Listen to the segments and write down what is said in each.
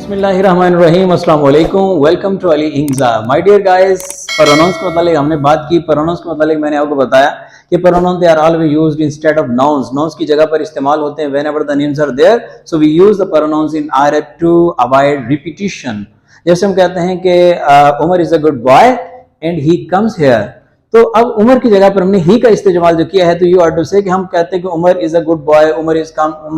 बिस्मिल्लाहिर्रहमानिर्रहीम, अस्सलाम वालेकुम, वेलकम टू अली इंजा। माय डियर गाइस, प्रोनाउंस के मतलब हमने बात की। प्रोनाउंस के मतलब मैंने आपको बताया कि pronouns they are always used instead of nouns. Nouns की जगह पर इस्तेमाल होते हैं whenever the names are there, so we use the pronouns in order to avoid repetition. जैसे हम कहते हैं कि Umar is a good boy and he comes here, तो अब उमर की जगह पर हमने ही का इस्तेमाल जो किया है, तो यू आर टू से कि हम कहते हैं कि Umar is a good boy, Umar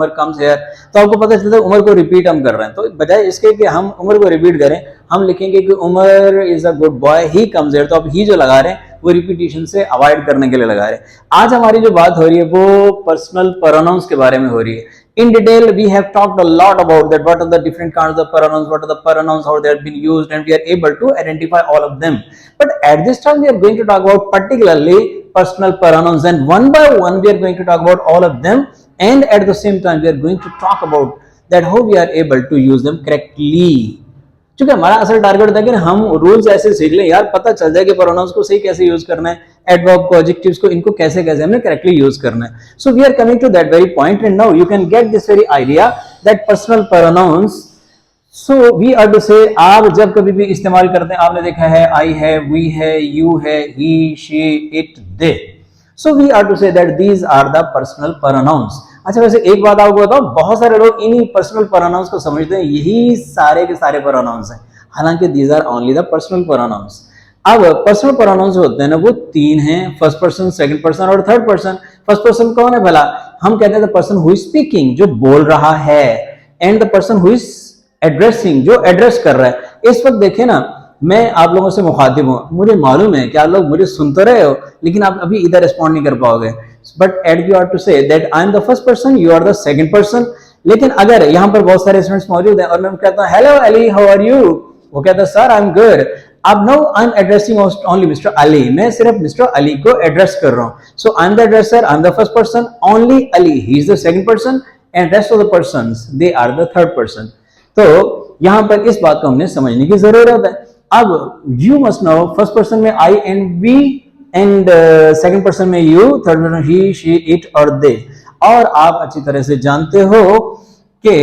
comes here, तो आपको पता चलता है उमर को रिपीट हम कर रहे हैं। तो बजाय इसके कि हम उमर को रिपीट करें, हम लिखेंगे कि Umar is a good boy, he comes here. तो अब ही जो लगा रहे हैं वो रिपीटिशन से अवॉइड करने के लिए लगा रहे हैं। आज हमारी जो बात हो रही है वो पर्सनल प्रोनाउंस के बारे में हो रही है। In detail, we have talked a lot about that. What are the different kinds of pronouns? What are the pronouns? How they have been used, and we are able to identify all of them. But at this time, we are going to talk about particularly personal pronouns, and one by one, we are going to talk about all of them. And at the same time, we are going to talk about that how we are able to use them correctly. क्योंकि हमारा असल target था कि हम rules ऐसे सीख लें यार, पता चल जाए कि प्रोनाउंस को सही कैसे यूज करना है, एडवर्ब को, एडजेक्टिव्स को, इनको कैसे कैसे हमने करेक्टली यूज करना है। So we are coming to that very point, and now you can get this very idea that personal pronouns. So we are to say, आप जब कभी भी इस्तेमाल करते हैं, आपने देखा है आई है, वी है, यू है, he, she, it, they. So we are to say that these are the personal pronouns. अच्छा, वैसे एक बात आपको बताओ, बहुत सारे लोग इन्हीं पर्सनल प्रोनाउंस को समझते हैं यही सारे के सारे प्रोनाउंस हैं, हालांकि these are only the personal pronouns. अब पर्सनल प्रोनाउंस जो होते हैं ना, वो तीन हैं, फर्स्ट पर्सन, सेकंड पर्सन और थर्ड पर्सन। फर्स्ट पर्सन कौन है भला? हम कहते हैं the person who is speaking, जो बोल रहा है, and the person who is addressing, जो एड्रेस कर रहा है। इस वक्त देखें ना, मैं आप लोगों से मुखातिब हूं, मुझे मालूम है कि आप लोग मुझे सुन तो रहे हो, लेकिन आप अभी इधर रिस्पॉन्ड नहीं कर पाओगे। But at you are to say that I am the first person, you are the second person. लेकिन अगर यहाँ पर बहुत सारे स्टूडेंट्स मौजूद हैं और मैं कहता हूँ hello Ali, how are you, वो कहता है सर आई एम गुड। अब no I am addressing only mister Ali, मैं सिर्फ मिस्टर अली को एड्रेस कर रहा हूँ। So I am the addresser, I am the first person, only Ali he is the second person, and rest of the persons they are the third person. तो यहाँ पर इस बात को हमने समझने की जरूरत है। अब you must know, first person में I and we, and second person में you, third person he, she, it और दे। और आप अच्छी तरह से जानते हो कि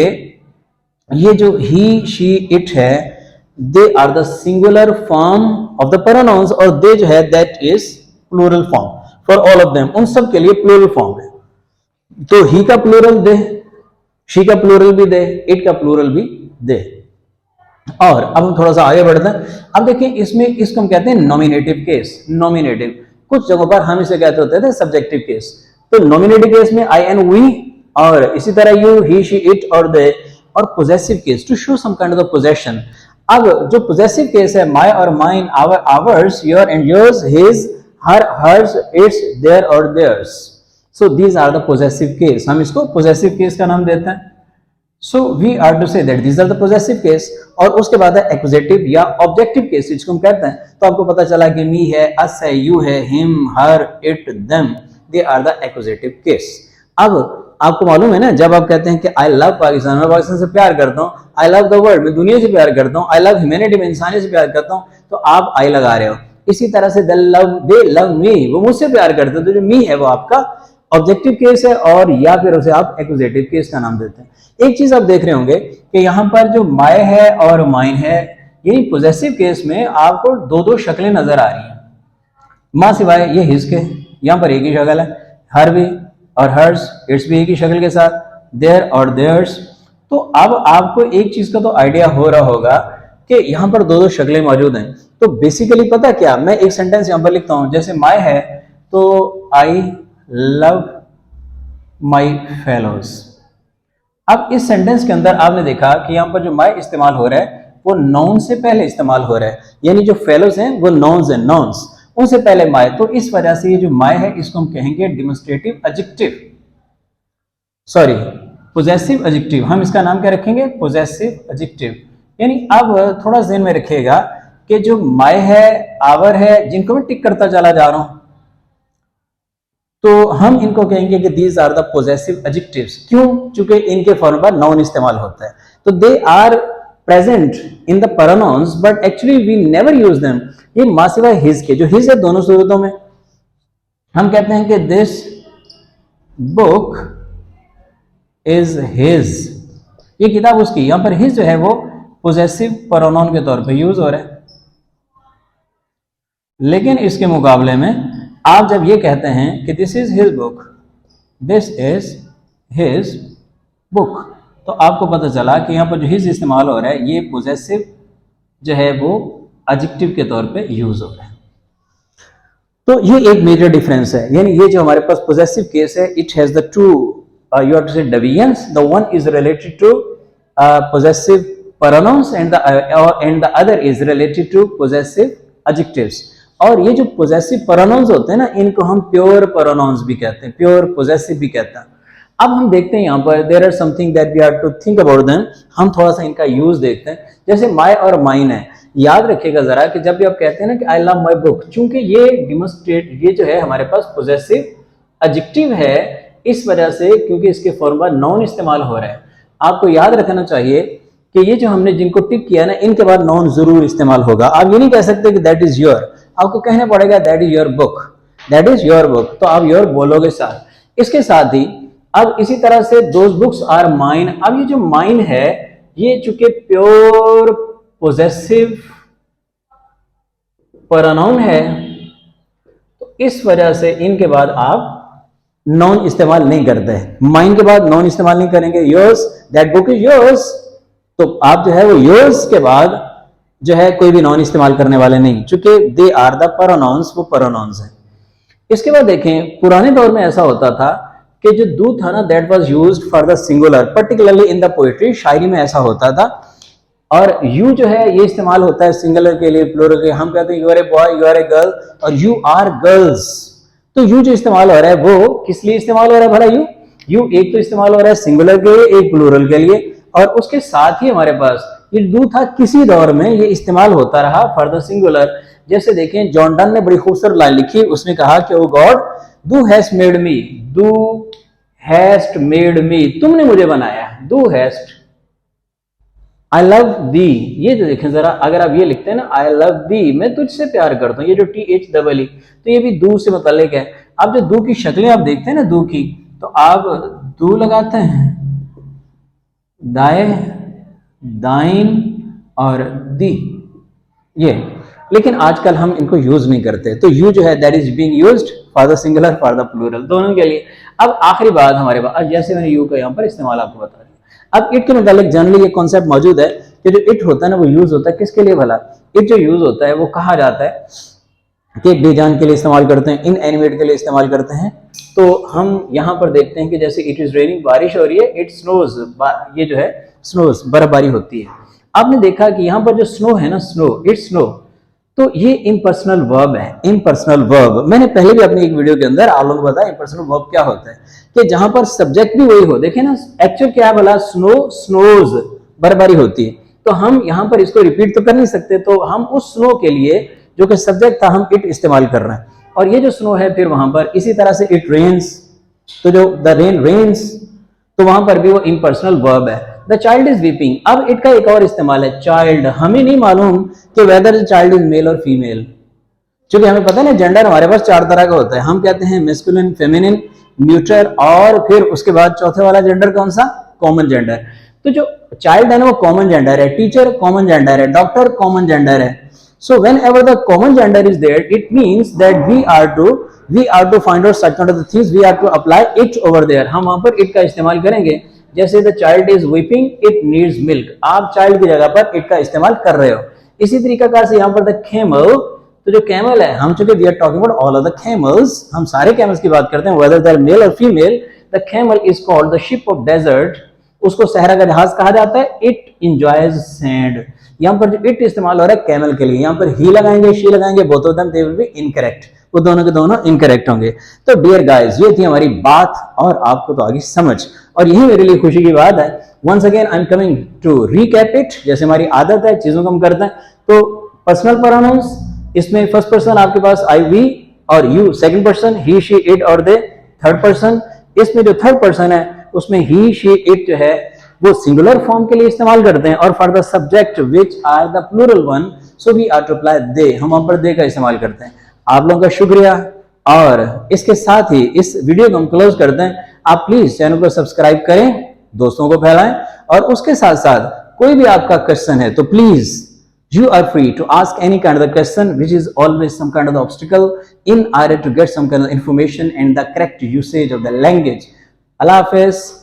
ये जो ही, शी, इट है, they are the singular form of the pronouns, और दे जो है that is plural form for all of them, उन सब के लिए प्लूरल फॉर्म है। तो ही का प्लूरल दे, शी का प्लूरल भी दे, इट का प्लूरल भी दे। और अब हम थोड़ा सा आगे बढ़ते हैं। अब देखिए, इसमें इसको हम कहते हैं नॉमिनेटिव केस। नॉमिनेटिव, कुछ जगहों पर हम इसे कहते होते थे सब्जेक्टिव केस। तो नॉमिनेटिव केस में आई एंड वी, और इसी तरह यू, ही, शी, इट और दे। और possessive case, to show some kind of possession. अब जो पोजेसिव केस है, माय और mine, our, ours, your and yours, his, her, hers, its, their और theirs. So these are the possessive case, हम इसको possessive case का नाम देते हैं। So we are to say that these are the possessive case। और उसके बाद है एक्विजिटिव या ऑब्जेक्टिव केस, जिसको हम कहते हैं। तो आपको पता चला कि मी है, अस है, यू है, him, her, it, them, they are the accusative case. अब आपको मालूम है ना, जब आप कहते हैं कि आई लव पाकिस्तान, मैं पाकिस्तान से प्यार करता हूँ, आई लव द वर्ल्ड, मैं दुनिया से प्यार करता हूँ, आई लव ह्यूमैनिटी, मैं इंसानियत से प्यार करता हूँ, तो आप आई लगा रहे हो। इसी तरह से दे लव मी, वो मुझसे प्यार करते हैं, तो जो मी है वो आपका ऑब्जेक्टिव केस है, और या फिर उसे आप एक्विजिटिव केस का नाम देते हैं। एक चीज आप देख रहे होंगे कि यहाँ पर जो माय है और माइन है, यही पोजेसिव केस में आपको दो दो शक्लें नजर आ रही हैं। मां सिवाय ये हिज के, यहाँ पर एक ही शक्ल है, हर भी और हर्स, इट्स भी एक ही शक्ल के साथ, देयर और देयर्स। तो अब आपको एक चीज का तो आइडिया हो रहा होगा कि यहाँ पर दो दो शक्लें मौजूद हैं। तो बेसिकली पता क्या, मैं एक सेंटेंस यहाँ पर लिखता हूं, जैसे माय है तो आई लव माई फेलोज। अब इस सेंटेंस के अंदर आपने देखा कि यहाँ पर जो माय इस्तेमाल हो रहा है वो नाउन से पहले इस्तेमाल हो रहा है, यानी जो फेलोज हैं वो नाउन्स हैं, नाउन्स, उनसे पहले माय। तो इस वजह से ये जो माय है इसको हम कहेंगे demonstrative adjective, sorry possessive adjective. हम इसका नाम क्या रखेंगे? Possessive adjective. यानी अब थोड़ा ज़हन में रखिएगा कि जो माय है, आवर है, जिनको मैं टिक करता चला जा रहा हूं, तो हम इनको कहेंगे कि these are the possessive adjectives. क्यों? चूंकि इनके फॉर्म पर नाउन इस्तेमाल होता है। तो they are present in the pronouns but actually we never use them. ये मां सिवाय हिज के, जो हिज है दोनों सूरतों में हम कहते हैं कि दिस बुक इज हिज, ये किताब उसकी। यहां पर हिज जो है वो पोजेसिव प्रोनाउन के तौर पे यूज हो रहा है। लेकिन इसके मुकाबले में आप जब ये कहते हैं कि this is his book, this is his book, तो आपको पता चला कि यहाँ पर जो हिज इस्तेमाल हो रहा है ये पोजेसिव जो है वो एडजेक्टिव के तौर पे यूज हो रहा है। तो ये एक मेजर डिफरेंस है, यानी ये जो हमारे पास पोजेसिव केस है, it has the two you have to say deviance. The one is related to possessive pronouns and the other is related to possessive adjectives. और ये जो possessive pronouns होते हैं ना, इनको हम pure pronouns भी कहते हैं, pure possessive भी कहते हैं। अब हम देखते हैं यहाँ पर there are something that we have to think about them. हम थोड़ा सा इनका यूज देखते हैं। जैसे my और mine है, याद रखिएगा जरा कि जब भी आप कहते हैं ना कि I love my book, चूंकि ये demonstrate, ये जो है हमारे पास possessive adjective है, इस वजह से क्योंकि इसके फॉर्म पर नाउन इस्तेमाल हो रहा है। आपको याद रखना चाहिए कि ये जो हमने जिनको टिक किया ना, इनके बाद नाउन जरूर इस्तेमाल होगा। आप ये नहीं कह सकते कि दैट इज योर, आपको कहना पड़ेगा that is your book, that is your book, तो आप योर बोलोगे साथ। इसके साथ ही अब इसी तरह से दोज बुक्स आर माइन। अब ये जो माइन है ये चूंकि प्योर पोजेसिव प्रोनाउन है, तो इस वजह से इनके बाद आप नॉन इस्तेमाल नहीं करते हैं। माइन के बाद नॉन इस्तेमाल नहीं करेंगे। Yours, that book is yours, तो आप जो है वो योर्स के बाद जो है कोई भी नॉन इस्तेमाल करने वाले नहीं, चूंकि दे आर द प्रोनाउंस, वो प्रोनाउंस है। इसके बाद देखें, पुराने दौर में ऐसा होता था कि जो दू था ना, that was used for the singular, particularly in the poetry, शायरी में ऐसा होता था। और यू जो है ये इस्तेमाल होता है सिंगुलर के लिए, प्लूरल के। हम कहते हैं you are a boy, you are a girl, और यू आर गर्ल्स। तो यू जो इस्तेमाल हो रहा है वो किस लिए इस्तेमाल हो रहा है भला? यू एक तो इस्तेमाल हो रहा है सिंगुलर के लिए, एक प्लूरल के लिए, और उसके साथ ही हमारे पास ये डू था, किसी दौर में ये इस्तेमाल होता रहा फॉर द सिंगुलर। जैसे देखें, जॉन डन ने बड़ी खूबसूरत लाइन लिखी, उसने कहा कि O God, thou hast made me, thou hast made me, तुमने मुझे बनाया, thou hast, I love thee. ये जो देखें जरा, अगर आप ये लिखते हैं ना, आई लव दी, मैं तुझसे प्यार करता हूँ, ये जो THEE, तो ये भी दू से मुताल्लिक है। अब जो दू की शक्लें आप देखते हैं ना दू की, तो आप दू लगाते हैं, दाए, दाइन और दी, ये, लेकिन आजकल हम इनको यूज नहीं करते। तो यू जो है that is being used for the singular, for the plural, दोनों के लिए। अब आखिरी बात हमारे पास, जैसे मैंने यू का यहाँ पर इस्तेमाल आपको बता दिया। अब इट के मुतालिक जनरली ये कॉन्सेप्ट मौजूद है कि जो इट होता है ना, वो यूज होता है किसके लिए भला? इट जो यूज होता है वो कहा जाता है कि बेजान के लिए इस्तेमाल करते हैं, इन एनिमेट के लिए इस्तेमाल करते हैं। तो हम यहाँ पर देखते हैं कि जैसे इट इज रेनिंग, बारिश हो रही है, इट स्नोज, ये जो है स्नोज, बर्फबारी होती है। आपने देखा कि यहाँ पर जो स्नो है ना, स्नो, इट स्नो, तो ये इम्पर्सनल वर्ब है, इम्पर्सनल वर्ब। मैंने पहले भी अपनी एक वीडियो के अंदर आप लोगों को बताया इम्पर्सनल वर्ब क्या होता है, कि जहां पर सब्जेक्ट भी वही हो। देखे ना, एक्चुअल क्या बोला, स्नो स्नोज, बर्फबारी होती है। तो हम यहाँ पर इसको रिपीट तो कर नहीं सकते, तो हम उस स्नो के लिए जो कि सब्जेक्ट था, हम इट इस्तेमाल कर रहे हैं। और ये जो स्नो है फिर वहां पर इसी तरह से इट रेन्स, तो जो द रेन रेन्स, तो वहां पर भी वो इम्पर्सनल वर्ब है। द चाइल्ड इज वीपिंग, अब इट का एक और इस्तेमाल है, चाइल्ड। हमें नहीं मालूम कि whether the child is male और फीमेल, क्योंकि हमें पता है ना जेंडर हमारे पास 4 तरह का होता है। हम कहते हैं मेस्कुलिन, फेमिनिन, न्यूट्रल, और फिर उसके बाद चौथे वाला जेंडर कौन सा? Common gender. तो जो चाइल्ड है ना वो कॉमन जेंडर है, टीचर कॉमन जेंडर है, डॉक्टर कॉमन जेंडर है। So whenever the common gender is there, it means that we are to find out such kind of the things, we have to apply it over there. हम वहां पर it का इस्तेमाल करेंगे। जैसे the child is weeping, it needs milk, आप child की जगह पर it का इस्तेमाल कर रहे हो। इसी तरीका से यहाँ पर the camel, तो जो camel है, हम चूंकि we are talking about all of the camels, हम सारे camels की बात करते हैं, whether they are male or female, the camel is called the ship of desert, उसको सहरा का जहाज कहा जाता है। it enjoys sand, यहाँ पर जो इट इस्तेमाल हो रहा है कैमल के लिए, यहाँ पर ही लगाएंगे, शी लगाएंगे, both of them they will be incorrect, वो दोनों के दोनों इनकरेक्ट होंगे। तो डियर गाइस, ये थी हमारी बात, और आपको तो आगे समझ, और यही मेरे लिए खुशी की बात है। Once again I am coming to recap it, जैसे हमारी आदत है चीजों को हम करते हैं। तो पर्सनल प्रोनाउंस, इसमें फर्स्ट पर्सन आपके पास आई, वी और you, second person he, she, it और दे, थर्ड पर्सन। इसमें जो थर्ड पर्सन है उसमें ही, शी, इट जो है वो सिंगुलर फॉर्म के लिए इस्तेमाल करते हैं, और for the subject which are the plural one, so we are to apply they, हम वहां पर दे का इस्तेमाल करते हैं। आप लोगों का शुक्रिया, और इसके साथ ही इस वीडियो को हम क्लोज करते हैं। आप प्लीज चैनल को सब्सक्राइब करें, दोस्तों को फैलाएं, और उसके साथ साथ कोई भी आपका क्वेश्चन है तो please you are free to ask any kind of the question, which is always some kind of the obstacle in order to get some kind of information and the correct usage of the language. Allah Hafiz.